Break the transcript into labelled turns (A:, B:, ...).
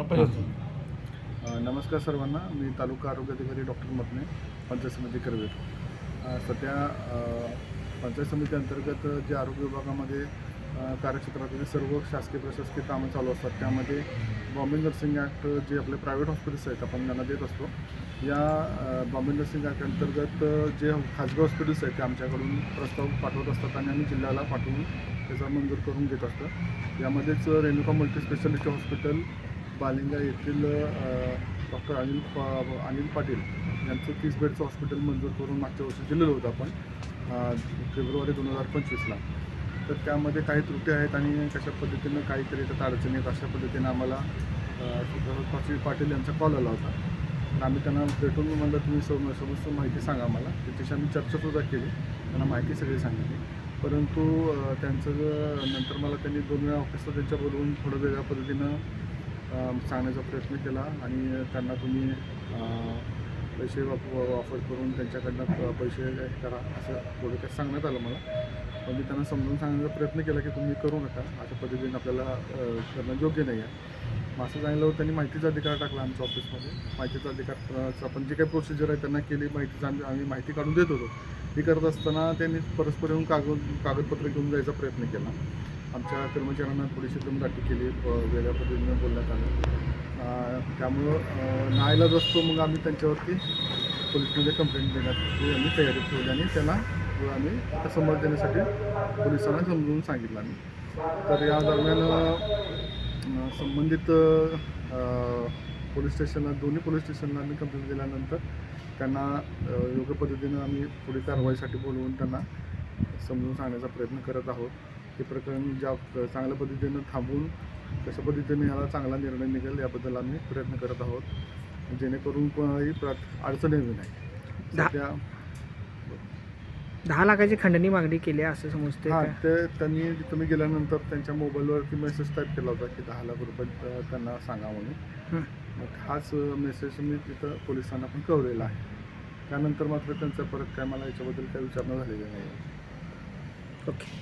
A: नमस्कार सर्वांना. मी तालुका आरोग्य अधिकारी डॉक्टर मतने, पंचायत समिती करवीर. सध्या पंचायत समिती अंतर्गत जे आरोग्य विभागामध्ये कार्यक्षेत्रातील सर्व शासकीय प्रशासकीय कामं चालू असतात, त्यामध्ये बॉम्बे नर्सिंग ॲक्ट जे आपले प्रायव्हेट हॉस्पिटल्स आहेत आपण त्यांना देत असतो. या बॉम्बे नर्सिंग ॲक्ट अंतर्गत जे खाजगी हॉस्पिटल्स आहेत ते आमच्याकडून प्रस्ताव पाठवत असतात आणि आम्ही जिल्ह्याला पाठवून त्याचा मंजूर करून घेत असतो. यामध्येच रेणुका मल्टीस्पेशालिटी हॉस्पिटल बालिंगा येथील डॉक्टर अनिल पाटील यांचं 30 बेडचं हॉस्पिटल मंजूर करून मागच्या वर्षी दिलेलं होतं आपण फेब्रुवारी 2025ला. तर त्यामध्ये काही त्रुटी आहेत आणि कशा पद्धतीनं काहीतरी त्यात अडचणी आहेत अशा पद्धतीनं आम्हाला पाटील यांचा कॉल आला होता. तर आम्ही त्यांना भेटून म्हणलं तुम्ही समस्त माहिती सांगा आम्हाला. त्याच्याशी आम्ही चर्चासुद्धा केली, त्यांना माहिती सगळी सांगितली. परंतु त्यांचं नंतर मला त्यांनी 2 वेळा ऑफिसला त्यांच्या बोलवून थोडं वेगळ्या पद्धतीनं सांगण्याचा प्रयत्न केला आणि त्यांना तुम्ही पैसे ऑफर करून त्यांच्याकडनं पैसे करा असं थोडक्यात सांगण्यात आलं मला. पण मी त्यांना समजून सांगण्याचा प्रयत्न केला की तुम्ही करू नका, अशा पद्धतीने आपल्याला करणं योग्य नाही आहे. मग असं सांगितलं त्यांनी माहितीचा अधिकार टाकला आमच्या ऑफिसमध्ये. माहितीचा अधिकार आपण जे काही प्रोसिजर आहे त्यांना केली, माहितीचा आम्ही माहिती काढून देत होतो. ही करत असताना त्यांनी परस्पर येऊन कागदपत्र घेऊन जायचा प्रयत्न केला. आमच्या कर्मचाऱ्यांना थोडीशी दमदाटी केली, वेगळ्या पद्धतीने बोलण्यात आलं. त्यामुळं नाईलाज असतो मग आम्ही त्यांच्यावरती पोलिसमध्ये कंप्लेंट देण्याची आम्ही तयारी ठेवली आणि त्यांना आम्ही समज देण्यासाठी पोलिसांना समजून सांगितलं आम्ही. तर या दरम्यान संबंधित पोलीस स्टेशनला दोन्ही पोलीस स्टेशनला आम्ही कंप्लेंट दिल्यानंतर त्यांना योग्य पद्धतीनं आम्ही पुढील कारवाईसाठी बोलवून त्यांना समजून सांगण्याचा प्रयत्न करत आहोत. हे प्रकरण ज्या चांगल्या पद्धतीनं थांबवून कशा पद्धतीने ह्याला चांगला निर्णय निघेल याबद्दल आम्ही प्रयत्न करत आहोत, जेणेकरून कोणाही अडचण येऊ नये. सध्या
B: 10 लाखाची खंडणी मागणी केली आहे असं समजते.
A: हां, ते त्यांनी तुम्ही गेल्यानंतर त्यांच्या मोबाईलवरती मेसेज टाईप केला होता की 10 लाख रुपये त्यांना सांगा म्हणून. मग हाच मेसेज मी तिथं पोलिसांना पण कळवलेला आहे. त्यानंतर मात्र त्यांचं परत काय मला याच्याबद्दल काही विचारणा झालेली नाही.
B: ओके.